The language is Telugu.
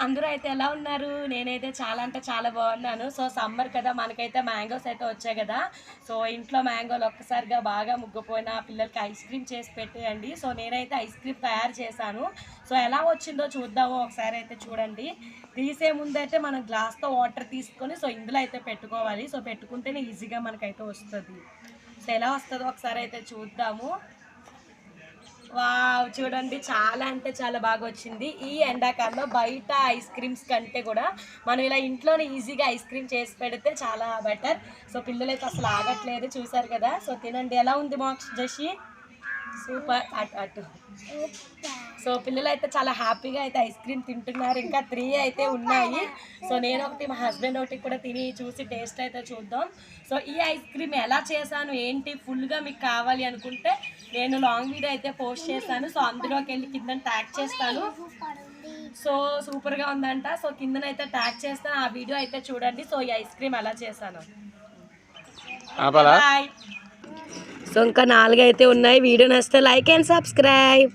అందరూ అయితే ఎలా ఉన్నారు? నేనైతే చాలా అంటే చాలా బాగున్నాను. సో సమ్మర్ కదా, మనకైతే మ్యాంగోస్ అయితే వచ్చాయి కదా. సో ఇంట్లో మ్యాంగోలు ఒక్కసారిగా బాగా ముగ్గిపోయిన పిల్లలకి ఐస్ క్రీమ్ చేసి పెట్టేయండి. సో నేనైతే ఐస్ క్రీమ్ తయారు చేశాను. సో ఎలా వచ్చిందో చూద్దాము, ఒకసారి అయితే చూడండి. తీసే ముందైతే మనం గ్లాస్తో వాటర్ తీసుకొని సో ఇందులో అయితే పెట్టుకోవాలి. సో పెట్టుకుంటేనే ఈజీగా మనకైతే వస్తుంది. సో ఎలా వస్తుందో ఒకసారి అయితే చూద్దాము. వావ్, చూడండి చాలా అంటే చాలా బాగా వచ్చింది. ఈ ఎండాకాలంలో బయట ఐస్ క్రీమ్స్ కంటే కూడా మనం ఇలా ఇంట్లోనే ఈజీగా ఐస్ క్రీమ్ చేసి పెడితే చాలా బెటర్. సో పిల్లలైతే అసలు ఆగట్లేదు, చూసారు కదా. సో తినండి. ఎలా ఉంది మాక్స్ జషి? సూపర్. అటు అటు. సో పిల్లలు అయితే చాలా హ్యాపీగా అయితే ఐస్ క్రీమ్ తింటున్నారు. ఇంకా 3 అయితే ఉన్నాయి. సో నేను ఒకటి, మా హస్బెండ్ ఒకటి కూడా తిని చూసి టేస్ట్ అయితే చూద్దాం. సో ఈ ఐస్ క్రీమ్ ఎలా చేశాను ఏంటి ఫుల్గా మీకు కావాలి అనుకుంటే నేను లాంగ్ వీడియో అయితే పోస్ట్ చేశాను. సో అందులోకి వెళ్ళి కింద ట్యాగ్ చేస్తాను. సో సూపర్గా ఉందంట. సో కిందనైతే ట్యాగ్ చేస్తాను, ఆ వీడియో అయితే చూడండి. సో ఈ ఐస్ క్రీమ్ ఎలా చేశాను. బాయ్. సో ఇంకా 4 అయితే ఉన్నాయి. వీడియో నచ్చితే లైక్ అండ్ సబ్స్క్రైబ్.